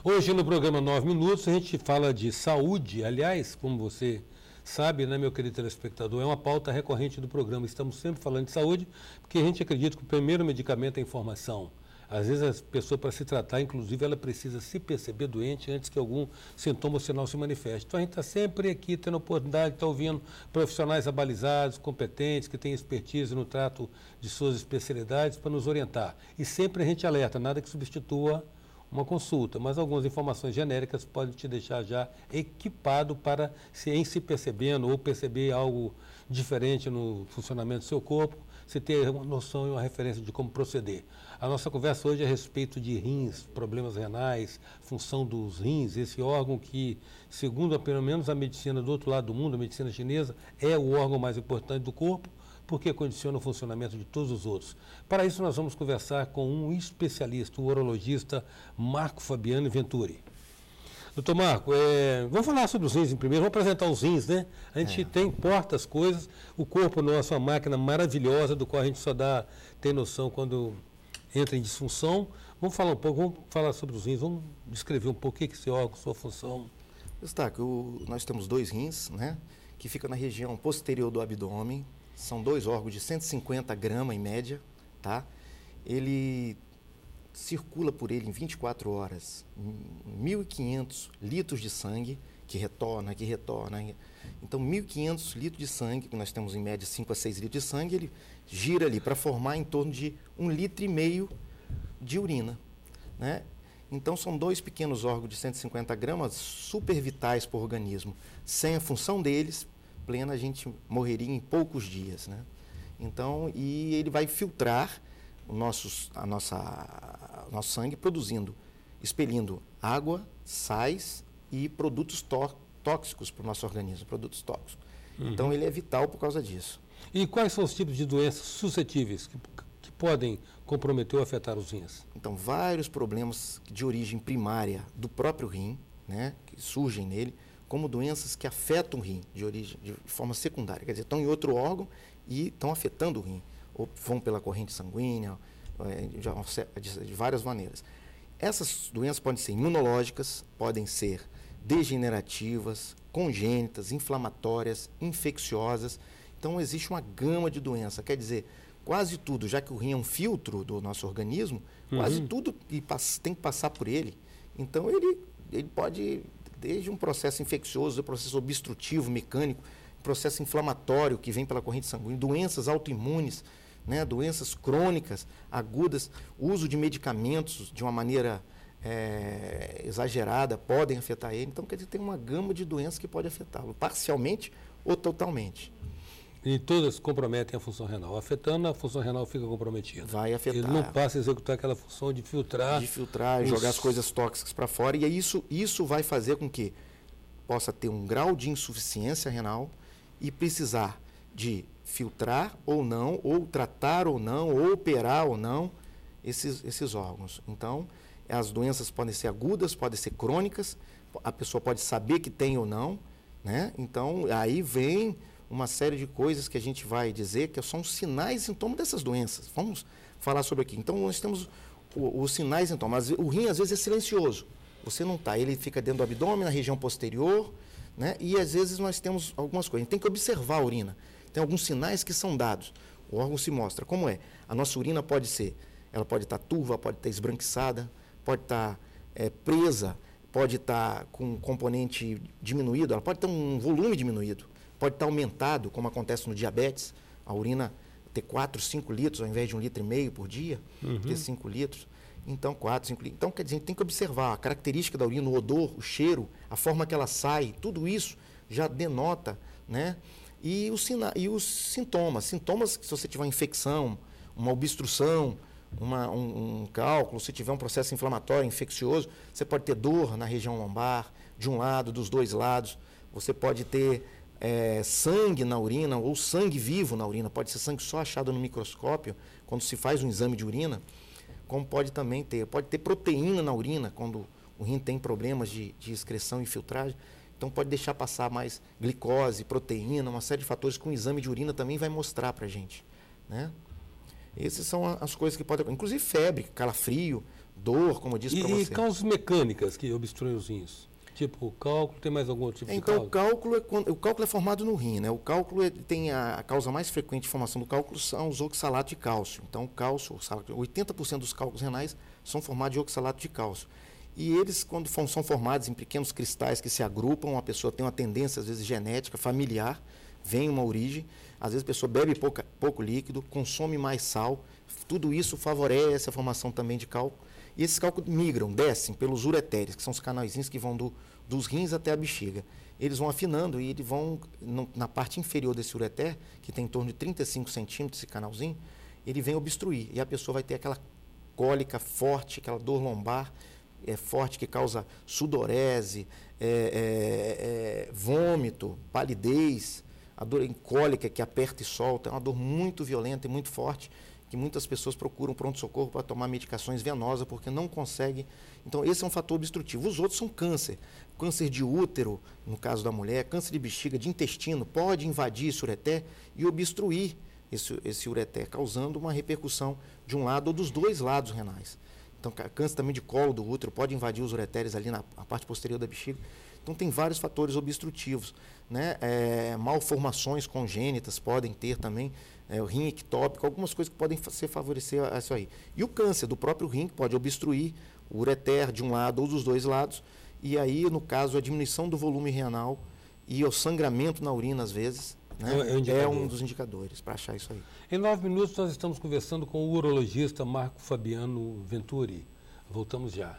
Hoje no programa 9 Minutos a gente fala de saúde, aliás, como você sabe, né, meu querido telespectador, é uma pauta recorrente do programa. Estamos sempre falando de saúde, porque a gente acredita que o primeiro medicamento é a informação. Às vezes a pessoa, para se tratar, inclusive, ela precisa se perceber doente antes que algum sintoma ou sinal se manifeste. Então a gente está sempre aqui tendo a oportunidade de estar ouvindo profissionais abalizados, competentes, que têm expertise no trato de suas especialidades para nos orientar. E sempre a gente alerta, nada que substitua uma consulta, mas algumas informações genéricas podem te deixar já equipado para, em se percebendo ou perceber algo diferente no funcionamento do seu corpo, você ter uma noção e uma referência de como proceder. A nossa conversa hoje é a respeito de rins, problemas renais, função dos rins, esse órgão que, segundo pelo menos a medicina do outro lado do mundo, a medicina chinesa, é o órgão mais importante do corpo, porque condiciona o funcionamento de todos os outros. Para isso, nós vamos conversar com um especialista, o urologista Marco Fabiano Venturi. Doutor Marco, vamos falar sobre os rins em primeiro, vamos apresentar os rins, né? A gente importa as coisas, o corpo nosso é uma máquina maravilhosa, do qual a gente só tem noção quando entra em disfunção. Vamos falar um pouco, vamos falar sobre os rins, vamos descrever um pouco o que é esse órgão, sua função. Eustáquio, nós temos dois rins, né? Que ficam na região posterior do abdômen. São dois órgãos de 150 gramas em média, tá? Ele circula por ele em 24 horas 1.500 litros de sangue, que retorna. Então, 1.500 litros de sangue, que nós temos em média 5 a 6 litros de sangue, ele gira ali para formar em torno de 1,5 litro de urina, né? Então, são dois pequenos órgãos de 150 gramas super vitais para o organismo. Sem a função deles plena, a gente morreria em poucos dias, né? Então, e ele vai filtrar o nosso sangue expelindo água, sais e produtos tóxicos para o nosso organismo, produtos tóxicos. Então, ele é vital por causa disso. E quais são os tipos de doenças suscetíveis que podem comprometer ou afetar os rins? Então, vários problemas de origem primária do próprio rim, né, que surgem nele, como doenças que afetam o rim de forma secundária, quer dizer, estão em outro órgão e estão afetando o rim, ou vão pela corrente sanguínea, de várias maneiras. Essas doenças podem ser imunológicas, podem ser degenerativas, congênitas, inflamatórias, infecciosas. Então, existe uma gama de doenças, quer dizer, quase tudo, já que o rim é um filtro do nosso organismo, quase tudo tem que passar por ele. Então, ele pode, desde um processo infeccioso, um processo obstrutivo, mecânico, processo inflamatório que vem pela corrente sanguínea, doenças autoimunes, né, doenças crônicas, agudas, uso de medicamentos de uma maneira exagerada podem afetar ele. Então, quer dizer, tem uma gama de doenças que pode afetá-lo, parcialmente ou totalmente. E todas comprometem a função renal. Afetando, a função renal fica comprometida. Vai afetar. Ele não passa a executar aquela função de filtrar. Jogar as coisas tóxicas para fora. E aí isso vai fazer com que possa ter um grau de insuficiência renal e precisar de filtrar ou não, ou tratar ou não, ou operar ou não esses órgãos. Então, as doenças podem ser agudas, podem ser crônicas, a pessoa pode saber que tem ou não, né? Então, aí vem uma série de coisas que a gente vai dizer que são sinais e sintomas dessas doenças. Vamos falar sobre aqui. Então, nós temos os sinais e sintomas. O rim, às vezes, é silencioso. Você não está, ele fica dentro do abdômen, na região posterior, né? E, às vezes, nós temos algumas coisas. A gente tem que observar a urina. Tem alguns sinais que são dados. O órgão se mostra. Como é? A nossa urina ela pode estar turva, pode estar esbranquiçada, pode estar presa, pode estar com um componente diminuído, ela pode ter um volume diminuído, pode estar aumentado, como acontece no diabetes, a urina ter 4, 5 litros ao invés de 1,5 litro por dia, ter 5 litros. Então, 4, 5 litros. Então, quer dizer, a gente tem que observar a característica da urina, o odor, o cheiro, a forma que ela sai, tudo isso já denota, né? E os sintomas. Sintomas que, se você tiver uma infecção, uma obstrução, um cálculo, se tiver um processo inflamatório, infeccioso, você pode ter dor na região lombar, de um lado, dos dois lados. Você pode ter sangue na urina ou sangue vivo na urina. Pode ser sangue só achado no microscópio, quando se faz um exame de urina. Como pode ter proteína na urina, quando o rim tem problemas de excreção e filtragem. Então, pode deixar passar mais glicose, proteína, uma série de fatores que um exame de urina também vai mostrar para a gente, né? Essas são as coisas que podem... Inclusive febre, calafrio, dor, como eu disse para você. E causas mecânicas que obstruem os rins? Tipo cálculo, tem mais algum tipo de Então, causa? o cálculo é formado no rim, né? O cálculo tem a causa mais frequente de formação do cálculo são os oxalatos de cálcio. Então, o cálcio, 80% dos cálculos renais são formados de oxalato de cálcio. E eles, quando são formados em pequenos cristais que se agrupam, a pessoa tem uma tendência, às vezes, genética, familiar, vem uma origem, às vezes a pessoa bebe pouco líquido, consome mais sal, tudo isso favorece a formação também de cálculo. E esses cálculos migram, descem pelos ureteres, que são os canaizinhos que vão dos rins até a bexiga. Eles vão afinando e eles vão, na parte inferior desse ureter, que tem em torno de 35 centímetros, esse canalzinho, ele vem obstruir. E a pessoa vai ter aquela cólica forte, aquela dor lombar forte que causa sudorese, vômito, palidez, a dor cólica que aperta e solta. É uma dor muito violenta e muito forte, que muitas pessoas procuram pronto-socorro para tomar medicações venosas porque não conseguem. Então, esse é um fator obstrutivo. Os outros são câncer. Câncer de útero, no caso da mulher, câncer de bexiga, de intestino, pode invadir esse ureter e obstruir esse ureter, causando uma repercussão de um lado ou dos dois lados renais. Então, câncer também de colo do útero pode invadir os ureteres ali na parte posterior da bexiga. Então, tem vários fatores obstrutivos, né? Malformações congênitas podem ter também, o rim ectópico, algumas coisas que podem favorecer isso aí. E o câncer do próprio rim pode obstruir o ureter de um lado ou dos dois lados, e aí, no caso, a diminuição do volume renal e o sangramento na urina, às vezes, né? É um dos indicadores para achar isso aí. Em 9 minutos, nós estamos conversando com o urologista Marco Fabiano Venturi. Voltamos já.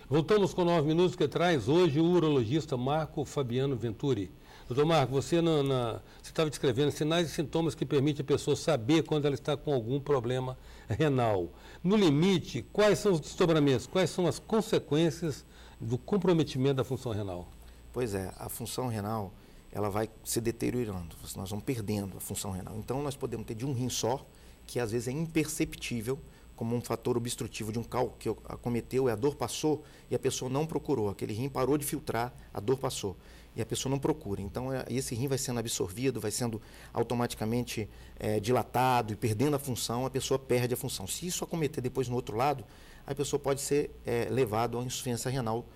Voltamos com 9 minutos, que traz hoje o urologista Marco Fabiano Venturi. Doutor Marco, você estava descrevendo sinais e sintomas que permitem a pessoa saber quando ela está com algum problema renal. No limite, quais são os desdobramentos, quais são as consequências do comprometimento da função renal? Pois é, a função renal ela vai se deteriorando, nós vamos perdendo a função renal. Então, nós podemos ter de um rim só, que às vezes é imperceptível, como um fator obstrutivo de um cálculo que acometeu, a dor passou e a pessoa não procurou. Aquele rim parou de filtrar, a dor passou e a pessoa não procura. Então, esse rim vai sendo absorvido, vai sendo automaticamente dilatado e perdendo a função, a pessoa perde a função. Se isso acometer depois no outro lado, a pessoa pode ser levada a uma insuficiência renal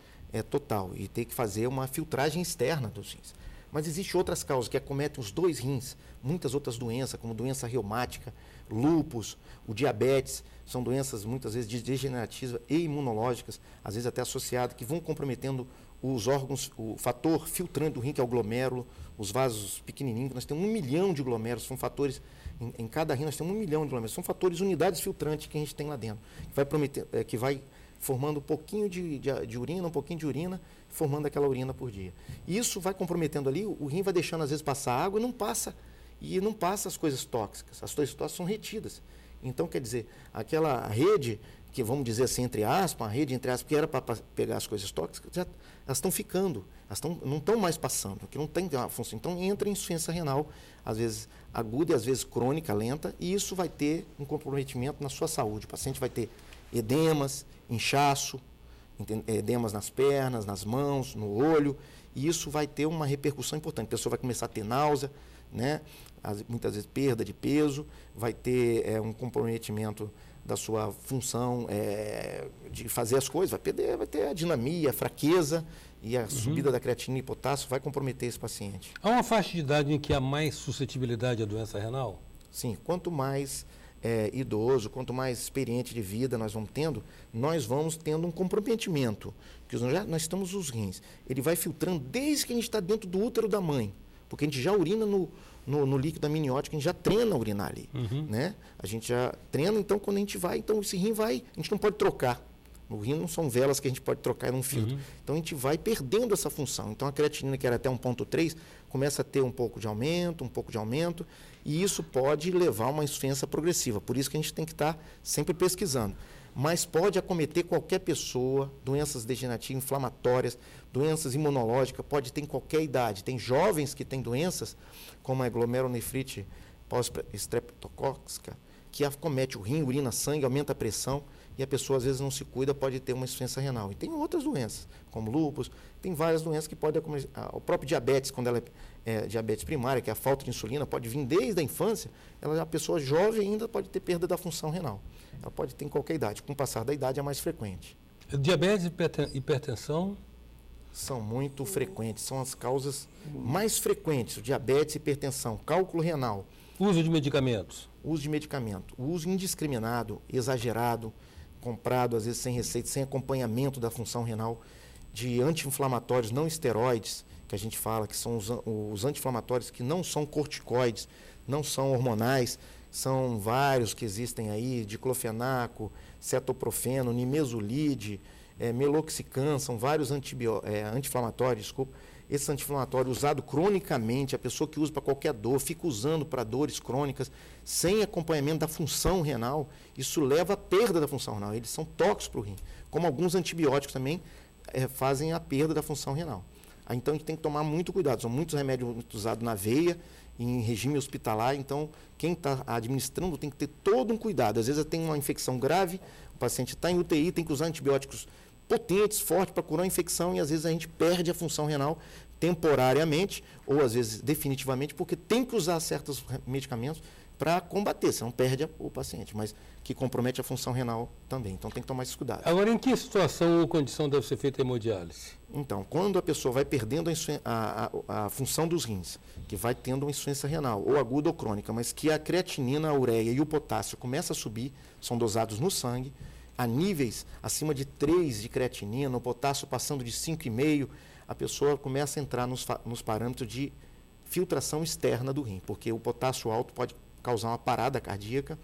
total e ter que fazer uma filtragem externa dos rins. Mas existem outras causas que acometem os dois rins, muitas outras doenças, como doença reumática, lúpus, o diabetes, são doenças muitas vezes degenerativas e imunológicas, às vezes até associadas, que vão comprometendo os órgãos, o fator filtrante do rim, que é o glomérulo, os vasos pequenininhos, nós temos 1 milhão de glomérulos, são fatores, em cada rim nós temos 1 milhão de glomérulos, são fatores, unidades filtrantes que a gente tem lá dentro, que vai formando um pouquinho de urina, um pouquinho de urina, formando aquela urina por dia. Isso vai comprometendo ali, o rim vai deixando às vezes passar água e não passa as coisas tóxicas, as coisas tóxicas são retidas. Então, quer dizer, aquela rede, que vamos dizer assim, entre aspas, a rede, entre aspas, que era para pegar as coisas tóxicas, elas estão ficando, não estão mais passando, porque não tem uma função. Então, entra em insuficiência renal, às vezes aguda e às vezes crônica, lenta, e isso vai ter um comprometimento na sua saúde. O paciente vai ter edemas, inchaço, edemas nas pernas, nas mãos, no olho, e isso vai ter uma repercussão importante. A pessoa vai começar a ter náusea, né? Muitas vezes perda de peso, vai ter um comprometimento da sua função de fazer as coisas, vai ter a dinamia, a fraqueza e a subida da creatinina e potássio vai comprometer esse paciente. Há uma faixa de idade em que há mais suscetibilidade à doença renal? Sim, quanto mais idoso, quanto mais experiente de vida nós vamos tendo um comprometimento, porque nós estamos os rins, ele vai filtrando desde que a gente está dentro do útero da mãe, porque a gente já urina no líquido amniótico, a gente já treina a urinar ali, né? A gente já treina, então quando a gente vai, então esse rim vai, a gente não pode trocar. O rim não são velas que a gente pode trocar num filtro. Então a gente vai perdendo essa função. Então a creatinina, que era até 1,3, começa a ter um pouco de aumento, e isso pode levar a uma insuficiência progressiva. Por isso que a gente tem que estar sempre pesquisando. Mas pode acometer qualquer pessoa, doenças degenerativas, inflamatórias, doenças imunológicas, pode ter em qualquer idade. Tem jovens que têm doenças, como a glomerulonefrite pós-estreptocócica, que acomete o rim, urina, sangue, aumenta a pressão. e a pessoa às vezes não se cuida, pode ter uma insuficiência renal. E tem outras doenças, como lúpus, tem várias doenças que podem acontecer. O próprio diabetes, quando ela é diabetes primária, que é a falta de insulina, pode vir desde a infância, a pessoa jovem ainda pode ter perda da função renal. Ela pode ter em qualquer idade, com o passar da idade é mais frequente. Diabetes e hipertensão? São muito frequentes, são as causas mais frequentes, diabetes, hipertensão, cálculo renal. Uso de medicamentos? Uso de medicamento, o uso indiscriminado, exagerado, comprado às vezes sem receita, sem acompanhamento da função renal, de anti-inflamatórios não esteroides, que a gente fala que são os anti-inflamatórios que não são corticoides, não são hormonais, são vários que existem aí, diclofenaco, cetoprofeno, nimesulide, meloxicam, são vários anti-inflamatórios, desculpa. Esse anti-inflamatório usado cronicamente, a pessoa que usa para qualquer dor, fica usando para dores crônicas, sem acompanhamento da função renal, isso leva à perda da função renal. Eles são tóxicos para o rim, como alguns antibióticos também fazem a perda da função renal. Então a gente tem que tomar muito cuidado, são muitos remédios usados na veia, em regime hospitalar, então quem está administrando tem que ter todo um cuidado. Às vezes tem uma infecção grave, o paciente está em UTI, tem que usar antibióticos potentes, fortes para curar a infecção e às vezes a gente perde a função renal temporariamente ou às vezes definitivamente porque tem que usar certos medicamentos para combater, senão perde o paciente, mas que compromete a função renal também. Então tem que tomar esse cuidado. Agora, em que situação ou condição deve ser feita a hemodiálise? Então, quando a pessoa vai perdendo a função dos rins, que vai tendo uma insuficiência renal, ou aguda ou crônica, mas que a creatinina, a ureia e o potássio começam a subir, são dosados no sangue, a níveis acima de 3 de creatinina, o potássio passando de 5,5, a pessoa começa a entrar nos parâmetros de filtração externa do rim, porque o potássio alto pode causar uma parada cardíaca,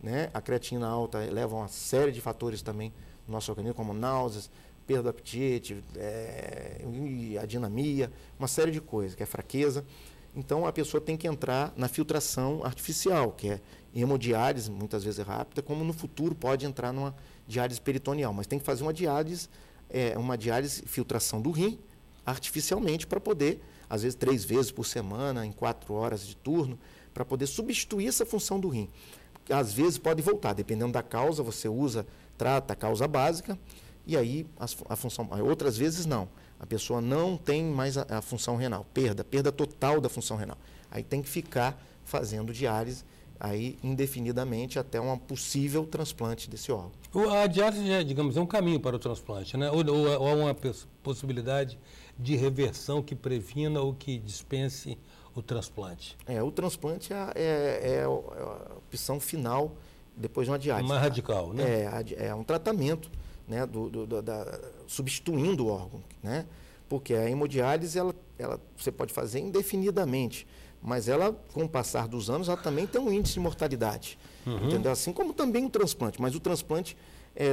né? A creatina alta leva a uma série de fatores também no nosso organismo, como náuseas, perda do apetite, adinamia, uma série de coisas, que é fraqueza. Então, a pessoa tem que entrar na filtração artificial, que é hemodiálise, muitas vezes rápida, como no futuro pode entrar numa diálise peritoneal, mas tem que fazer uma diálise filtração do rim artificialmente para poder, às vezes 3 vezes por semana, em 4 horas de turno, para poder substituir essa função do rim. Às vezes pode voltar, dependendo da causa, você trata a causa básica, e aí a função, outras vezes não. A pessoa não tem mais a função renal, perda total da função renal. Aí tem que ficar fazendo diálise aí indefinidamente até um possível transplante desse órgão. A diálise, digamos, é um caminho para o transplante, né? Ou há uma possibilidade de reversão que previna ou que dispense o transplante? O transplante é a opção final depois de uma diálise. Mais radical, né? É um tratamento, né, substituindo o órgão, né? Porque a hemodiálise ela você pode fazer indefinidamente, mas ela, com o passar dos anos, ela também tem um índice de mortalidade, entendeu? Assim como também o transplante, mas o transplante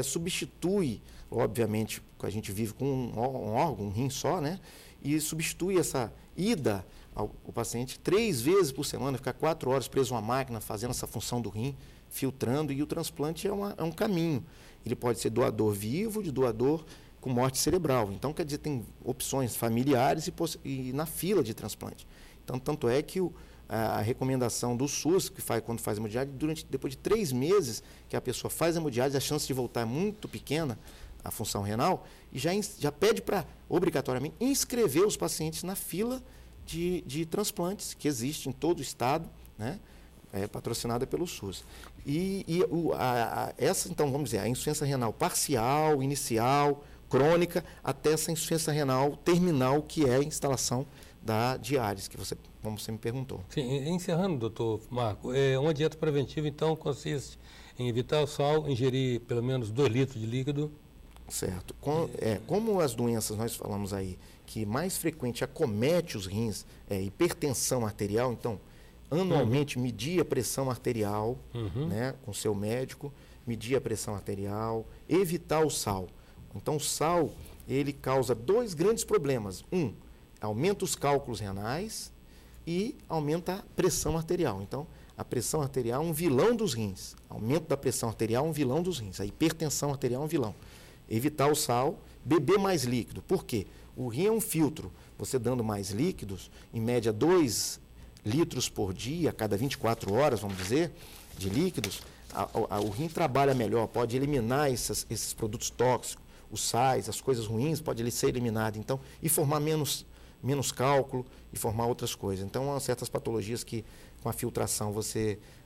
substitui, obviamente, que a gente vive com um órgão, um rim só, né? E substitui essa ida ao paciente 3 vezes por semana, ficar 4 horas preso a uma máquina, fazendo essa função do rim, filtrando, e o transplante é um caminho. Ele pode ser doador vivo, de doador com morte cerebral. Então, quer dizer, tem opções familiares e na fila de transplante. Então, tanto é que a recomendação do SUS, que quando faz hemodiálise, depois de 3 meses que a pessoa faz a hemodiálise, a chance de voltar é muito pequena, a função renal, e já pede para, obrigatoriamente, inscrever os pacientes na fila de transplantes, que existe em todo o estado, né? Patrocinada pelo SUS. Essa, então, vamos dizer, a insuficiência renal parcial, inicial, crônica, até essa insuficiência renal terminal, que é a instalação da diálise, como você me perguntou. Sim, encerrando, doutor Marco, uma dieta preventiva, então, consiste em evitar o sal, ingerir pelo menos 2 litros de líquido. Certo. Como as doenças, nós falamos aí, que mais frequente acomete os rins, hipertensão arterial, então, anualmente medir a pressão arterial, né, com seu médico, medir a pressão arterial, evitar o sal. Então, o sal, ele causa 2 grandes problemas. Aumenta os cálculos renais e aumenta a pressão arterial. Então, a pressão arterial é um vilão dos rins. Aumento da pressão arterial é um vilão dos rins. A hipertensão arterial é um vilão. Evitar o sal, beber mais líquido. Por quê? O rim é um filtro. Você dando mais líquidos, em média 2 litros por dia, a cada 24 horas, vamos dizer, de líquidos, o rim trabalha melhor, pode eliminar esses produtos tóxicos, os sais, as coisas ruins, pode ele ser eliminado, então, e formar menos cálculo e formar outras coisas. Então, há certas patologias que com a filtração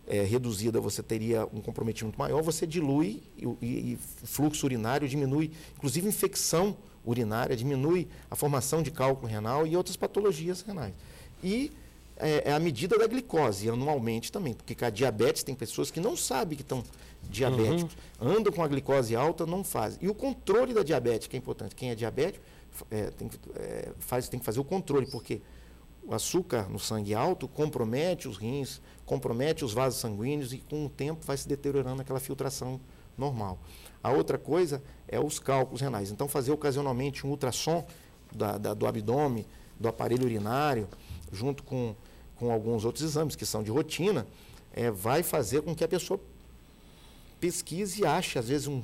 reduzida você teria um comprometimento maior, você dilui e o fluxo urinário diminui, inclusive infecção urinária, diminui a formação de cálculo renal e outras patologias renais. E é a medida da glicose anualmente também, porque com a diabetes tem pessoas que não sabem que estão diabéticos, andam com a glicose alta, não fazem. E o controle da diabetes, que é importante. Quem é diabético tem que fazer o controle, porque o açúcar no sangue alto compromete os rins, compromete os vasos sanguíneos e com o tempo vai se deteriorando aquela filtração normal. A outra coisa é os cálculos renais. Então, fazer ocasionalmente um ultrassom do abdômen, do aparelho urinário, junto com alguns outros exames que são de rotina, vai fazer com que a pessoa pesquise e ache, às vezes, um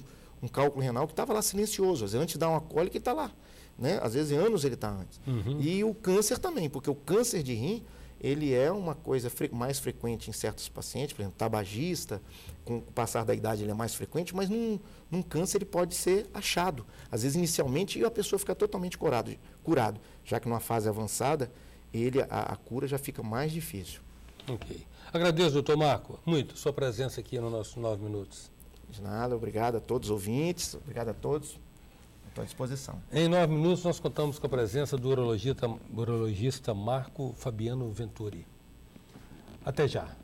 cálculo renal que estava lá silencioso. Às vezes, antes de dar uma cólica, ele está lá. Né? Às vezes, anos ele está antes. E o câncer também, porque o câncer de rim, ele é uma coisa mais frequente em certos pacientes, por exemplo, tabagista, com o passar da idade ele é mais frequente, mas num câncer ele pode ser achado. Às vezes, inicialmente, a pessoa fica totalmente curado, já que numa fase avançada, a cura já fica mais difícil. Ok. Agradeço, doutor Marco, muito sua presença aqui nos nossos 9 minutos. De nada, obrigado a todos os ouvintes, obrigado a todos. Estou à disposição. Em 9 minutos, nós contamos com a presença do urologista Marco Fabiano Venturi. Até já.